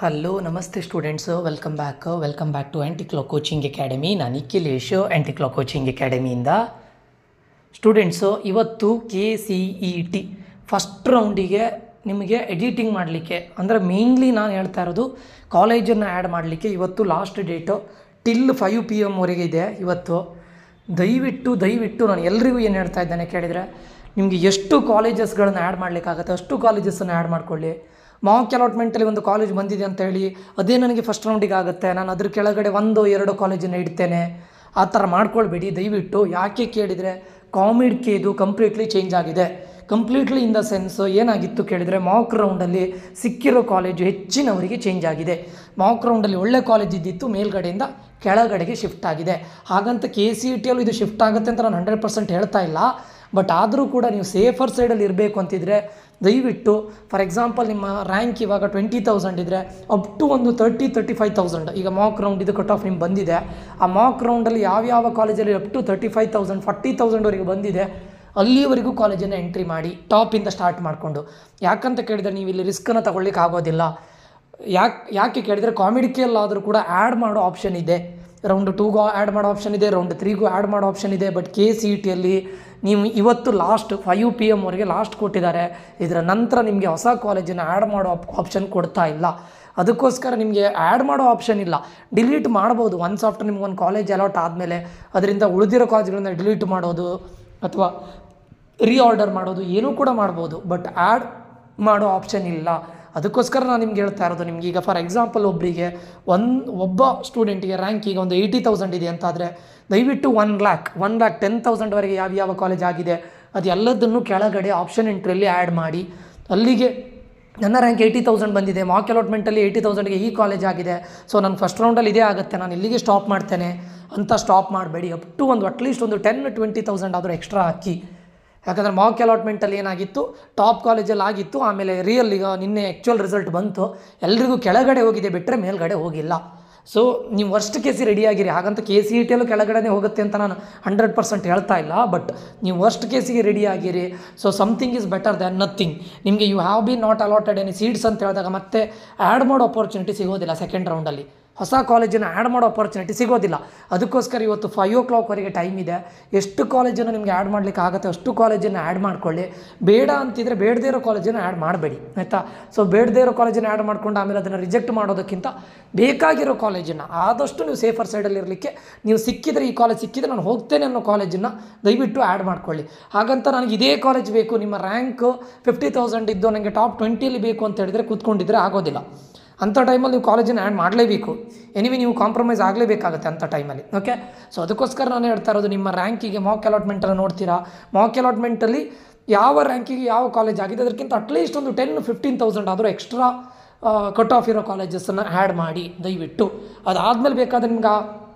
Hello ನಮಸ್ತೆ students welcome back to Anticlo coaching academy. ನಾನು Nikhilesh Anticlo coaching ಅಕಾಡೆಮಿಯಿಂದ. ಸ್ಟೂಡೆಂಟ್ಸು ಇವತ್ತು KCET ಫಸ್ಟ್ ರೌಂಡಿಗೆ ನಿಮಗೆ ಎಡಿಟಿಂಗ್ ಮಾಡಲಿಕ್ಕೆ ಅಂದರೆ ಮೇನ್ಲಿ ನಾನು ಹೇಳ್ತಾ ಇರೋದು ಕಾಲೇಜನ್ನು ಆ್ಯಡ್ ಮಾಡಲಿಕ್ಕೆ ಇವತ್ತು ಲಾಸ್ಟ್ ಡೇಟು ಟಿಲ್ 5 PM ವರೆಗೆ ಇದೆ ಇವತ್ತು. ದಯವಿಟ್ಟು ನಾನು ಎಲ್ರಿಗೂ ಏನು ಹೇಳ್ತಾ ಇದ್ದೇನೆ ಕೇಳಿದರೆ, ನಿಮಗೆ ಎಷ್ಟು ಕಾಲೇಜಸ್ಗಳನ್ನು ಆ್ಯಡ್ ಮಾಡಲಿಕ್ಕಾಗುತ್ತೆ ಅಷ್ಟು ಕಾಲೇಜಸ್ಸನ್ನು ಆ್ಯಡ್ ಮಾಡ್ಕೊಳ್ಳಿ. ಮಾಕ್ ಅಲಾಟ್ಮೆಂಟಲ್ಲಿ ಒಂದು ಕಾಲೇಜ್ ಬಂದಿದೆ ಅಂತ ಹೇಳಿ ಅದೇ ನನಗೆ ಫಸ್ಟ್ ರೌಂಡಿಗೆ ಆಗುತ್ತೆ, ನಾನು ಅದ್ರ ಕೆಳಗಡೆ 1-2 ಕಾಲೇಜನ್ನು ಇಡ್ತೇನೆ, ಆ ಥರ ಮಾಡ್ಕೊಳ್ಬೇಡಿ ದಯವಿಟ್ಟು. ಯಾಕೆ ಕೇಳಿದರೆ ಕಾಮಿಡ್ಗೆ ಇದು ಕಂಪ್ಲೀಟ್ಲಿ ಚೇಂಜ್ ಆಗಿದೆ. ಕಂಪ್ಲೀಟ್ಲಿ ಇನ್ ದ ಸೆನ್ಸ್ ಏನಾಗಿತ್ತು ಕೇಳಿದರೆ, ಮಾಕ್ ರೌಂಡಲ್ಲಿ ಸಿಕ್ಕಿರೋ ಕಾಲೇಜು ಹೆಚ್ಚಿನವರಿಗೆ ಚೇಂಜ್ ಆಗಿದೆ. ಮಾಕ್ ರೌಂಡಲ್ಲಿ ಒಳ್ಳೆ ಕಾಲೇಜ್ ಇದ್ದಿತ್ತು, ಮೇಲ್ಗಡೆಯಿಂದ ಕೆಳಗಡೆಗೆ ಶಿಫ್ಟ್ ಆಗಿದೆ. ಹಾಗಂತ KCETಯಲ್ಲೂ ಇದು ಶಿಫ್ಟ್ ಆಗುತ್ತೆ ಅಂತ ನಾನು 100% ಹೇಳ್ತಾ ಇಲ್ಲ. ಬಟ್ ಆದರೂ ಕೂಡ ನೀವು ಸೇಫರ್ ಸೈಡಲ್ಲಿ ಇರಬೇಕು ಅಂತಿದ್ರೆ ದಯವಿಟ್ಟು, ಫಾರ್ ಎಕ್ಸಾಂಪಲ್ ನಿಮ್ಮ ರ್ಯಾಂಕ್ ಇವಾಗ 20,000 ಇದ್ದರೆ ಅಪ್ ಟು ಒಂದು 35,000 ಈಗ ಮಾಕ್ ರೌಂಡ್ ಇದು ಕಟ್ ಆಫ್ ನಿಮ್ಗೆ ಬಂದಿದೆ. ಆ ಮಾಕ್ ರೌಂಡಲ್ಲಿ ಯಾವ್ಯಾವ ಕಾಲೇಜಲ್ಲಿ ಅಪ್ ಟು 35,000 40,000ವರೆಗೆ ಬಂದಿದೆ ಅಲ್ಲಿವರೆಗೂ ಕಾಲೇಜನ್ನು ಎಂಟ್ರಿ ಮಾಡಿ ಟಾಪಿಂದ ಸ್ಟಾರ್ಟ್ ಮಾಡಿಕೊಂಡು. ಯಾಕಂತ ಕೇಳಿದರೆ ನೀವು ಇಲ್ಲಿ ರಿಸ್ಕನ್ನು ತಗೊಳ್ಳಿಕ್ಕೆ ಆಗೋದಿಲ್ಲ. ಯಾಕೆ ಕೇಳಿದರೆ ಕಾಮಿಡಿಕಲ್ಲಾದರೂ ಕೂಡ ಆ್ಯಡ್ ಮಾಡೋ ಆಪ್ಷನ್ ಇದೆ, ರೌಂಡ್ 2ಗೂ ಆ್ಯಡ್ ಮಾಡೋ ಆಪ್ಷನ್ ಇದೆ, ರೌಂಡ್ 3ಗೂ ಆ್ಯಡ್ ಮಾಡೋ ಆಪ್ಷನ್ ಇದೆ. ಬಟ್ KCETಯಲ್ಲಿ ನೀವು ಇವತ್ತು ಲಾಸ್ಟ್ 5 PM ವರೆಗೆ ಲಾಸ್ಟ್ ಕೊಟ್ಟಿದ್ದಾರೆ. ಇದರ ನಂತರ ನಿಮಗೆ ಹೊಸ ಕಾಲೇಜನ್ನು ಆ್ಯಡ್ ಮಾಡೋ ಆಪ್ಷನ್ ಕೊಡ್ತಾ ಇಲ್ಲ. ಅದಕ್ಕೋಸ್ಕರ ನಿಮಗೆ ಆ್ಯಡ್ ಮಾಡೋ ಆಪ್ಷನ್ ಇಲ್ಲ, ಡಿಲೀಟ್ ಮಾಡ್ಬೋದು. ಒನ್ಸ್ ಆಫ್ಟರ್ ನಿಮ್ಗೆ ಒಂದು ಕಾಲೇಜ್ ಅಲಾಟ್ ಆದಮೇಲೆ ಅದರಿಂದ ಉಳಿದಿರೋ ಕಾಲೇಜ್ಗಳನ್ನ ಡಿಲೀಟ್ ಮಾಡೋದು ಅಥವಾ ರೀಆರ್ಡರ್ ಮಾಡೋದು ಏನೂ ಕೂಡ ಮಾಡ್ಬೋದು. ಬಟ್ ಆ್ಯಡ್ ಮಾಡೋ ಆಪ್ಷನ್ ಇಲ್ಲ. ಅದಕ್ಕೋಸ್ಕರ ನಾನು ನಿಮ್ಗೆ ಹೇಳ್ತಾ ಇರೋದು, ನಿಮ್ಗೆ ಈಗ ಫಾರ್ ಎಕ್ಸಾಂಪಲ್ ಒಬ್ಬ ಸ್ಟೂಡೆಂಟಿಗೆ ರ್ಯಾಂಕ್ ಈಗ ಒಂದು 80,000 ಇದೆ ಅಂತಾದರೆ ದಯವಿಟ್ಟು 1,10,000ವರೆಗೆ ಯಾವ ಕಾಲೇಜ್ ಆಗಿದೆ ಅದು ಎಲ್ಲದನ್ನು ಕೆಳಗಡೆ ಆಪ್ಷನ್ ಎಂಟ್ರಿಯಲ್ಲಿ ಆ್ಯಡ್ ಮಾಡಿ. ಅಲ್ಲಿಗೆ ನನ್ನ ರ್ಯಾಂಕ್ 80,000 ಬಂದಿದೆ, ಮಾಕ್ ಅಲಾಟ್ಮೆಂಟಲ್ಲಿ 80,000ಗೆ ಈ ಕಾಲೇಜ್ ಆಗಿದೆ, ಸೊ ನಾನು ಫಸ್ಟ್ ರೌಂಡಲ್ಲಿ ಇದೇ ಆಗುತ್ತೆ, ನಾನು ಇಲ್ಲಿಗೆ ಸ್ಟಾಪ್ ಮಾಡ್ತೇನೆ ಅಂತ ಸ್ಟಾಪ್ ಮಾಡಬೇಡಿ. ಅಪ್ ಟು ಅಟ್ಲೀಸ್ಟ್ ಒಂದು 10-20,000 ಆದರೂ ಎಕ್ಸ್ಟ್ರಾ ಹಾಕಿ. ಯಾಕಂದರೆ ಮಾಕ್ ಅಲಾಟ್ಮೆಂಟಲ್ಲಿ ಏನಾಗಿತ್ತು, ಟಾಪ್ ಕಾಲೇಜಲ್ಲಿ ಆಗಿತ್ತು, ಆಮೇಲೆ ಈಗ ನಿನ್ನೆ ಆ್ಯಕ್ಚುಯಲ್ ರಿಸಲ್ಟ್ ಬಂತು, ಎಲ್ರಿಗೂ ಕೆಳಗಡೆ ಹೋಗಿದೆ ಬಿಟ್ಟರೆ ಮೇಲ್ಗಡೆ ಹೋಗಿಲ್ಲ. ಸೊ ನೀವು ವರ್ಸ್ಟ್ ಕೇಸಿಗೆ ರೆಡಿಯಾಗಿರಿ. ಹಾಗಂತ KCETಯಲ್ಲೂ ಕೆಳಗಡೆ ಹೋಗುತ್ತೆ ಅಂತ ನಾನು 100% ಹೇಳ್ತಾ ಇಲ್ಲ. ಬಟ್ ನೀವು ವರ್ಸ್ಟ್ ಕೇಸಿಗೆ ರೆಡಿಯಾಗಿರಿ. So something is better than nothing. ನಿಮಗೆ you have been not allotted any seats ಅಂತ ಹೇಳಿದಾಗ ಮತ್ತೆ ಆ್ಯಡ್ ಮಾಡೋ ಅಪರ್ಚುನಿಟಿ ಸಿಗೋದಿಲ್ಲ. ಸೆಕೆಂಡ್ ರೌಂಡಲ್ಲಿ ಹೊಸ ಕಾಲೇಜನ್ನು ಆ್ಯಡ್ ಮಾಡೋ ಅಪರ್ಚುನಿಟಿ ಸಿಗೋದಿಲ್ಲ. ಅದಕ್ಕೋಸ್ಕರ ಇವತ್ತು 5 o'clockವರೆಗೆ ಟೈಮ್ ಇದೆ. ಎಷ್ಟು ಕಾಲೇಜನ್ನು ನಿಮಗೆ ಆ್ಯಡ್ ಮಾಡಲಿಕ್ಕೆ ಆಗುತ್ತೆ ಅಷ್ಟು ಕಾಲೇಜನ್ನು ಆ್ಯಡ್ ಮಾಡ್ಕೊಳ್ಳಿ. ಬೇಡ ಅಂತಿದ್ರೆ ಬೇಡದೇ ಇರೋ ಕಾಲೇಜನ್ನು ಆ್ಯಡ್ ಮಾಡಬೇಡಿ, ಆಯಿತಾ. ಸೊ ಬೇಡದೇ ಇರೋ ಕಾಲೇಜನ್ನು ಆ್ಯಡ್ ಮಾಡ್ಕೊಂಡು ಆಮೇಲೆ ಅದನ್ನು ರಿಜೆಕ್ಟ್ ಮಾಡೋದಕ್ಕಿಂತ ಬೇಕಾಗಿರೋ ಕಾಲೇಜನ್ನು ಆದಷ್ಟು ನೀವು ಸೇಫರ್ ಸೈಡಲ್ಲಿ ಇರಲಿಕ್ಕೆ, ನೀವು ಸಿಕ್ಕಿದರೆ ಈ ಕಾಲೇಜ್ ಸಿಕ್ಕಿದರೆ ನಾನು ಹೋಗ್ತೇನೆ ಅನ್ನೋ ಕಾಲೇಜನ್ನು ದಯವಿಟ್ಟು ಆ್ಯಡ್ ಮಾಡ್ಕೊಳ್ಳಿ. ಹಾಗಂತ ನನಗೆ ಇದೇ ಕಾಲೇಜ್ ಬೇಕು, ನಿಮ್ಮ ರ್ಯಾಂಕ್ 50,000 ಇದ್ದು ನನಗೆ ಟಾಪ್ 20ಯಲ್ಲಿ ಬೇಕು ಅಂತ ಹೇಳಿದರೆ ಕೂತ್ಕೊಂಡಿದ್ದರೆ ಆಗೋದಿಲ್ಲ. ಅಂಥ ಟೈಮಲ್ಲಿ ನೀವು ಕಾಲೇಜನ್ನು ಆ್ಯಡ್ ಮಾಡಲೇಬೇಕು. ಎನಿವೆ ನೀವು ಕಾಂಪ್ರಮೈಸ್ ಆಗಲೇಬೇಕಾಗುತ್ತೆ ಅಂಥ ಟೈಮಲ್ಲಿ, ಓಕೆ. ಸೊ ಅದಕ್ಕೋಸ್ಕರ ನಾನು ಹೇಳ್ತಾ ಇರೋದು, ನಿಮ್ಮ ರ್ಯಾಂಕಿಗೆ ಮಾಕ್ ಅಲಾಟ್ಮೆಂಟನ್ನು ನೋಡ್ತೀರಾ, ಮಾಕ್ ಅಲಾಟ್ಮೆಂಟಲ್ಲಿ ಯಾವ ರ್ಯಾಂಕಿಗೆ ಯಾವ ಕಾಲೇಜ್ ಆಗಿದೆ ಅದಕ್ಕಿಂತ ಅಟ್ಲೀಸ್ಟ್ ಒಂದು 10-15,000 ಆದರೂ ಎಕ್ಸ್ಟ್ರಾ ಕಟ್ ಆಫ್ ಇರೋ ಕಾಲೇಜಸ್ಸನ್ನು ಆ್ಯಡ್ ಮಾಡಿ ದಯವಿಟ್ಟು. ಅದಾದಮೇಲೆ ಬೇಕಾದರೆ ನಿಮ್ಗೆ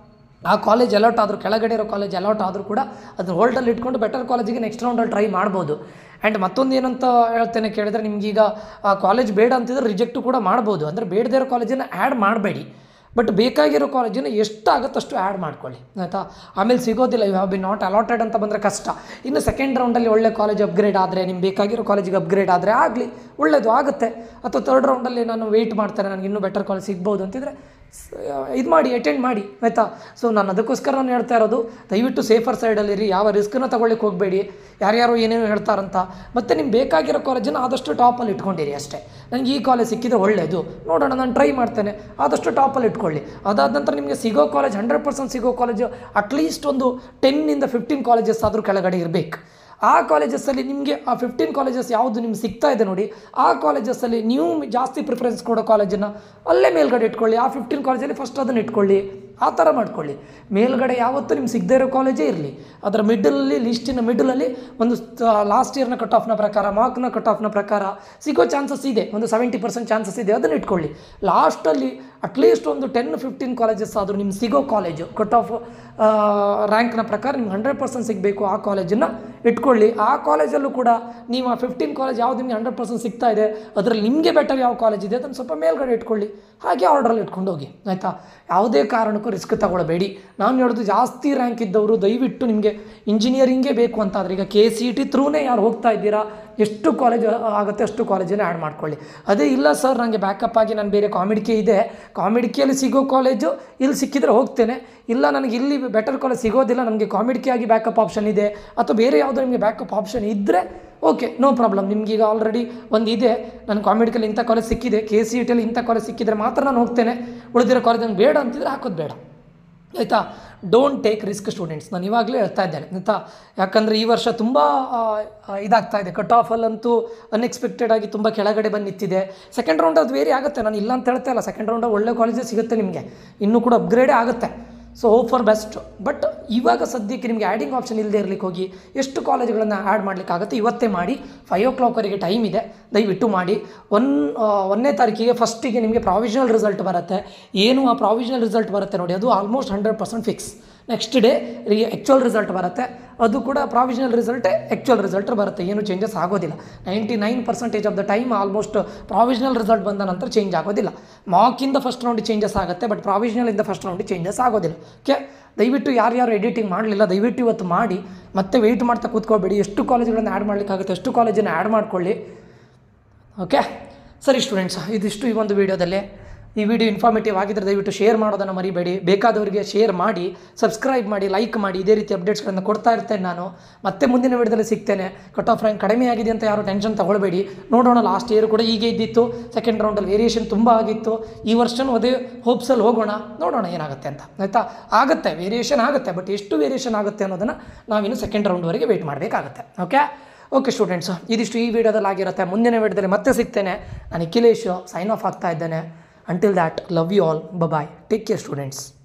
ಆ ಕಾಲೇಜ್ ಅಲಾಟ್ ಆದರೂ, ಕೆಳಗಡೆ ಇರೋ ಕಾಲೇಜ್ ಅಲಾಟ್ ಆದರೂ ಕೂಡ ಅದನ್ನು ಹೋಲ್ಡಲ್ಲಿ ಇಟ್ಕೊಂಡು ಬೆಟರ್ ಕಾಲೇಜಿಗೆ ನೆಕ್ಸ್ಟ್ ರೌಂಡಲ್ಲಿ ಟ್ರೈ ಮಾಡ್ಬೋದು. ಆ್ಯಂಡ್ ಮತ್ತೊಂದು ಏನಂತ ಹೇಳ್ತೇನೆ ಕೇಳಿದರೆ, ನಿಮಗೀಗ ಆ ಕಾಲೇಜ್ ಬೇಡ ಅಂತಿದ್ರೆ ರಿಜೆಕ್ಟು ಕೂಡ ಮಾಡ್ಬೋದು. ಅಂದರೆ ಬೇಡದೇ ಇರೋ ಕಾಲೇಜನ್ನು ಆ್ಯಡ್ ಮಾಡಬೇಡಿ, ಬಟ್ ಬೇಕಾಗಿರೋ ಕಾಲೇಜನ್ನು ಎಷ್ಟಾಗುತ್ತೋ ಅಷ್ಟು ಆ್ಯಡ್ ಮಾಡ್ಕೊಳ್ಳಿ, ಆಯಿತಾ. ಆಮೇಲೆ ಸಿಗೋದಿಲ್ಲ, you have be not allotted ಅಂತ ಬಂದರೆ ಕಷ್ಟ. ಇನ್ನು ಸೆಕೆಂಡ್ ರೌಂಡಲ್ಲಿ ಒಳ್ಳೆ ಕಾಲೇಜ್ ಅಪ್ಗ್ರೇಡ್ ಆದರೆ, ನಿಮ್ಗೆ ಬೇಕಾಗಿರೋ ಕಾಲೇಜಿಗೆ ಅಪ್ಗ್ರೇಡ್ ಆದರೆ ಆಗಲಿ, ಒಳ್ಳೆಯದು ಆಗುತ್ತೆ. ಅಥವಾ ಥರ್ಡ್ ರೌಂಡಲ್ಲಿ ನಾನು ವೆಯ್ಟ್ ಮಾಡ್ತೇನೆ, ನನಗೆ ಇನ್ನೂ ಬೆಟರ್ ಕಾಲೇಜ್ ಸಿಗ್ಬೋದು ಅಂತಿದ್ರೆ ಇದು ಮಾಡಿ, ಅಟೆಂಡ್ ಮಾಡಿ, ಆಯಿತಾ. ಸೊ ನಾನು ಅದಕ್ಕೋಸ್ಕರ ನಾನು ಹೇಳ್ತಾ ಇರೋದು, ದಯವಿಟ್ಟು ಸೇಫರ್ ಸೈಡಲ್ಲಿರಿ, ಯಾವ ರಿಸ್ಕನ್ನು ತೊಗೊಳ್ಳಿಕ್ಕೆ ಹೋಗಬೇಡಿ. ಯಾರ್ಯಾರು ಏನೇನು ಹೇಳ್ತಾರಂತ. ಮತ್ತು ನಿಮ್ಗೆ ಬೇಕಾಗಿರೋ ಕಾಲೇಜನ್ನು ಆದಷ್ಟು ಟಾಪಲ್ಲಿ ಇಟ್ಕೊಂಡಿರಿ ಅಷ್ಟೇ. ನನಗೆ ಈ ಕಾಲೇಜ್ ಸಿಕ್ಕಿದ್ರೆ ಒಳ್ಳೆಯದು, ನೋಡೋಣ ನಾನು ಟ್ರೈ ಮಾಡ್ತೇನೆ, ಆದಷ್ಟು ಟಾಪಲ್ಲಿ ಇಟ್ಕೊಳ್ಳಿ. ಅದಾದ ನಂತರ ನಿಮಗೆ ಸಿಗೋ ಕಾಲೇಜ್ 100% ಸಿಗೋ ಕಾಲೇಜು ಅಟ್ಲೀಸ್ಟ್ ಒಂದು 10-15 ಕಾಲೇಜಸ್ ಆದರೂ ಕೆಳಗಡೆ ಇರಬೇಕು. ಆ ಕಾಲೇಜಸ್ಸಲ್ಲಿ ನಿಮಗೆ ಆ 15 ಕಾಲೇಜಸ್ ಯಾವುದು ನಿಮ್ಗೆ ಸಿಗ್ತಾ ಇದೆ ನೋಡಿ, ಆ ಕಾಲೇಜಸ್ಸಲ್ಲಿ ನೀವು ಜಾಸ್ತಿ ಪ್ರಿಫರೆನ್ಸ್ ಕೊಡೋ ಕಾಲೇಜನ್ನು ಅಲ್ಲೇ ಮೇಲ್ಗಡೆ ಇಟ್ಕೊಳ್ಳಿ. ಆ 15 ಕಾಲೇಜಲ್ಲಿ ಫಸ್ಟ್ ಅದನ್ನು ಇಟ್ಕೊಳ್ಳಿ, ಆ ಥರ ಮಾಡ್ಕೊಳ್ಳಿ. ಮೇಲ್ಗಡೆ ಯಾವತ್ತೂ ನಿಮ್ಗೆ ಸಿಗದೇ ಇರೋ ಕಾಲೇಜೇ ಇರಲಿ, ಅದರ ಮಿಡಲಲ್ಲಿ, ಲಿಸ್ಟಿನ ಮಿಡಲಲ್ಲಿ ಒಂದು ಲಾಸ್ಟ್ ಇಯರ್ನ ಕಟ್ ಆಫ್ನ ಪ್ರಕಾರ, ಮಾರ್ಕ್ನ ಕಟ್ ಆಫ್ನ ಪ್ರಕಾರ ಸಿಗೋ ಚಾನ್ಸಸ್ ಇದೆ, ಒಂದು 70% ಚಾನ್ಸಸ್ ಇದೆ, ಅದನ್ನು ಇಟ್ಕೊಳ್ಳಿ. ಲಾಸ್ಟಲ್ಲಿ ಅಟ್ಲೀಸ್ಟ್ ಒಂದು 10-15 ಕಾಲೇಜಸ್ ಆದರೂ ನಿಮ್ಗೆ ಸಿಗೋ ಕಾಲೇಜು ಕಟ್ ಆಫ್ ರ್ಯಾಂಕ್ನ ಪ್ರಕಾರ ನಿಮ್ಗೆ 100% ಸಿಗಬೇಕು, ಆ ಕಾಲೇಜನ್ನು ಇಟ್ಕೊಳ್ಳಿ. ಆ ಕಾಲೇಜಲ್ಲೂ ಕೂಡ ನೀವು ಆ 15 ಕಾಲೇಜ್ ಯಾವ್ದು ನಿಮಗೆ 100% ಸಿಗ್ತಾ ಇದೆ ಅದರಲ್ಲಿ ನಿಮಗೆ ಬೆಟರ್ ಯಾವ ಕಾಲೇಜ್ ಇದೆ ಅದನ್ನು ಸ್ವಲ್ಪ ಮೇಲ್ಗಡೆ ಇಟ್ಕೊಳ್ಳಿ, ಹಾಗೆ ಆರ್ಡ್ರಲ್ಲಿ ಇಟ್ಕೊಂಡು ಹೋಗಿ, ಆಯಿತಾ. ಯಾವುದೇ ಕಾರಣಕ್ಕೂ ರಿಸ್ಕ್ ತಗೊಳ್ಳಬೇಡಿ. ನಾನು ಹೇಳೋದು, ಜಾಸ್ತಿ ರ್ಯಾಂಕ್ ಇದ್ದವರು ದಯವಿಟ್ಟು ನಿಮಗೆ ಇಂಜಿನಿಯರಿಂಗೇ ಬೇಕು ಅಂತಾದರೆ, ಈಗ KCET ಥ್ರೂನೇ ಯಾರು ಹೋಗ್ತಾ ಇದ್ದೀರಾ, ಎಷ್ಟು ಕಾಲೇಜ್ ಆಗುತ್ತೆ ಅಷ್ಟು ಕಾಲೇಜನ್ನು ಆ್ಯಡ್ ಮಾಡ್ಕೊಳ್ಳಿ. ಅದೇ ಇಲ್ಲ ಸರ್ ನನಗೆ ಬ್ಯಾಕಪ್ ಆಗಿ ನಾನು ಬೇರೆ ಕಾಮಿಡಿಕೆ ಇದೆ, ಕಾಮಿಡಿಕೆಯಲ್ಲಿ ಸಿಗೋ ಕಾಲೇಜು ಇಲ್ಲಿ ಸಿಕ್ಕಿದ್ರೆ ಹೋಗ್ತೇನೆ, ಇಲ್ಲ ನನಗೆ ಇಲ್ಲಿ ಬೆಟರ್ ಕಾಲೇಜ್ ಸಿಗೋದಿಲ್ಲ, ನನಗೆ ಕಾಮಿಡಿಕೆ ಆಗಿ ಬ್ಯಾಕಪ್ ಆಪ್ಷನ್ ಇದೆ ಅಥವಾ ಬೇರೆ ಯಾವುದೋ ನಿಮಗೆ ಬ್ಯಾಕಪ್ ಆಪ್ಷನ್ ಇದ್ದರೆ ಓಕೆ, ನೋ ಪ್ರಾಬ್ಲಮ್. ನಿಮಗೀಗ ಆಲ್ರೆಡಿ ಒಂದು ಇದೆ, ನನ್ನ ಕಾಮಿಡಿಕಲ್ಲಿ ಇಂಥ ಕಾಲೇಜ್ ಸಿಕ್ಕಿದೆ, KCETಯಲ್ಲಿ ಇಂಥ ಕಾಲೇಜ್ ಸಿಕ್ಕಿದ್ರೆ ಮಾತ್ರ ನಾನು ಹೋಗ್ತೇನೆ, ಉಳಿದಿರೋ ಕಾಲೇಜ್ ನಂಗೆ ಬೇಡ ಅಂತಿದ್ರೆ ಹಾಕೋದು ಬೇಡ, ಆಯಿತಾ. ಡೋಂಟ್ ಟೇಕ್ ರಿಸ್ಕ್ ಸ್ಟೂಡೆಂಟ್ಸ್, ನಾನು ಇವಾಗಲೇ ಹೇಳ್ತಾ ಇದ್ದೇನೆ ಆಯಿತಾ. ಯಾಕಂದರೆ ಈ ವರ್ಷ ತುಂಬ ಇದಾಗ್ತಾ ಇದೆ, ಕಟ್ ಆಫಲ್ಲಂತೂ ಅನ್ಎಕ್ಸ್ಪೆಕ್ಟೆಡ್ ಆಗಿ ತುಂಬ ಕೆಳಗಡೆ ಬಂದು ನಿಂತಿದೆ. ಸೆಕೆಂಡ್ ರೌಂಡ್ ಅದು ವೇರಿ ಆಗುತ್ತೆ, ನಾನು ಇಲ್ಲ ಅಂತ ಹೇಳ್ತಾ ಇಲ್ಲ, ಸೆಕೆಂಡ್ ರೌಂಡ್ ಒಳ್ಳೆ ಕಾಲೇಜೇ ಸಿಗುತ್ತೆ ನಿಮಗೆ, ಇನ್ನೂ ಕೂಡ ಅಪ್ಗ್ರೇಡೇ ಆಗುತ್ತೆ. So hope for best. But ಇವಾಗ ಸದ್ಯಕ್ಕೆ ನಿಮಗೆ ಆ್ಯಡಿಂಗ್ ಆಪ್ಷನ್ ಇಲ್ಲದೆ ಇರಲಿಕ್ಕೆ ಹೋಗಿ ಎಷ್ಟು ಕಾಲೇಜುಗಳನ್ನು ಆ್ಯಡ್ ಮಾಡಲಿಕ್ಕಾಗುತ್ತೆ ಇವತ್ತೇ ಮಾಡಿ. 5 o'clock ಟೈಮ್ ಇದೆ, ದಯವಿಟ್ಟು ಮಾಡಿ. 1ನೇ ತಾರೀಕಿಗೆ ಫಸ್ಟಿಗೆ ನಿಮಗೆ ಪ್ರಾವಿಷನಲ್ ರಿಸಲ್ಟ್ ಬರುತ್ತೆ. ಏನು ಆ ಪ್ರಾವಿಷನಲ್ ರಿಸಲ್ಟ್ ಬರುತ್ತೆ ನೋಡಿ, ಅದು almost 100% fix. Next day actual result ಬರುತ್ತೆ, ಅದು ಕೂಡ ಪ್ರಾವಿಷನಲ್ ರಿಸಲ್ಟೇ ಆ್ಯಕ್ಚುಯಲ್ ರಿಸಲ್ಟ್ ಬರುತ್ತೆ, ಏನು ಚೇಂಜಸ್ ಆಗೋದಿಲ್ಲ. 99% of the time almost provisional result ಬಂದ ನಂತರ ಚೇಂಜ್ ಆಗೋದಿಲ್ಲ. ಮಾರ್ಕಿಂದ ಫಸ್ಟ್ ರೌಂಡ್ ಚೇಂಜಸ್ ಆಗುತ್ತೆ, ಬಟ್ ಪ್ರಾವಿಷನಲಿಂದ ಫಸ್ಟ್ ರೌಂಡ್ ಚೇಂಜಸ್ ಆಗೋದಿಲ್ಲ. ಓಕೆ, ದಯವಿಟ್ಟು ಯಾರ್ಯಾರು ಎಡಿಟಿಂಗ್ ಮಾಡಲಿಲ್ಲ ದಯವಿಟ್ಟು ಇವತ್ತು ಮಾಡಿ, ಮತ್ತೆ ವೆಯ್ಟ್ ಮಾಡ್ತಾ ಕೂತ್ಕೋಬೇಡಿ. ಎಷ್ಟು ಕಾಲೇಜುಗಳನ್ನು ಆ್ಯಡ್ ಮಾಡಲಿಕ್ಕಾಗುತ್ತೆ ಅಷ್ಟು ಕಾಲೇಜನ್ನು ಆ್ಯಡ್ ಮಾಡ್ಕೊಳ್ಳಿ. ಓಕೆ ಸರಿ ಸ್ಟೂಡೆಂಟ್ಸ್, ಇದಿಷ್ಟು ಈ ಒಂದು ವೀಡಿಯೋದಲ್ಲಿ. ಈ ವಿಡಿಯೋ ಇನ್ಫಾರ್ಮೇಟಿವ್ ಆಗಿದ್ದರೆ ದಯವಿಟ್ಟು ಶೇರ್ ಮಾಡೋದನ್ನು ಮರಿಬೇಡಿ, ಬೇಕಾದವರಿಗೆ ಶೇರ್ ಮಾಡಿ, ಸಬ್ಸ್ಕ್ರೈಬ್ ಮಾಡಿ, ಲೈಕ್ ಮಾಡಿ. ಇದೇ ರೀತಿ ಅಪ್ಡೇಟ್ಸ್ಗಳನ್ನು ಕೊಡ್ತಾ ಇರ್ತೇನೆ ನಾನು. ಮತ್ತೆ ಮುಂದಿನ ವಿಡಿಯೋದಲ್ಲಿ ಸಿಗ್ತೇನೆ. ಕಟ್ ಆಫ್ ರ್ಯಾಂಕ್ ಕಡಿಮೆ ಆಗಿದೆ ಅಂತ ಯಾರು ಟೆನ್ಷನ್ ತಗೊಳ್ಬೇಡಿ, ನೋಡೋಣ. ಲಾಸ್ಟ್ ಇಯರ್ ಕೂಡ ಹೀಗೆ ಇದ್ದಿತ್ತು, ಸೆಕೆಂಡ್ ರೌಂಡಲ್ಲಿ ವೇರಿಯೇಷನ್ ತುಂಬ ಆಗಿತ್ತು. ಈ ವರ್ಷನೂ ಅದೇ ಹೋಪ್ಸಲ್ಲಿ ಹೋಗೋಣ, ನೋಡೋಣ ಏನಾಗುತ್ತೆ ಅಂತ, ಆಯಿತಾ. ಆಗುತ್ತೆ, ವೇರಿಯೇಷನ್ ಆಗುತ್ತೆ, ಬಟ್ ಎಷ್ಟು ವೇರಿಯೇಷನ್ ಆಗುತ್ತೆ ಅನ್ನೋದನ್ನು ನಾವಿನ್ನು ಸೆಕೆಂಡ್ ರೌಂಡ್ವರೆಗೆ ವೆಯ್ಟ್ ಮಾಡಬೇಕಾಗುತ್ತೆ. ಓಕೆ ಸ್ಟೂಡೆಂಟ್ಸ್, ಇದಿಷ್ಟು ಈ ವಿಡಿಯೋದಲ್ಲಿ ಆಗಿರುತ್ತೆ. ಮುಂದಿನ ವಿಡಿಯೋದಲ್ಲಿ ಮತ್ತೆ ಸಿಗ್ತೇನೆ. ನಾನು ಅಖಿಲೇಶ್ ಸೈನ್ ಆಫ್ ಆಗ್ತಾ ಇದ್ದೇನೆ. Until that, love you all. Bye-bye. Take care, students.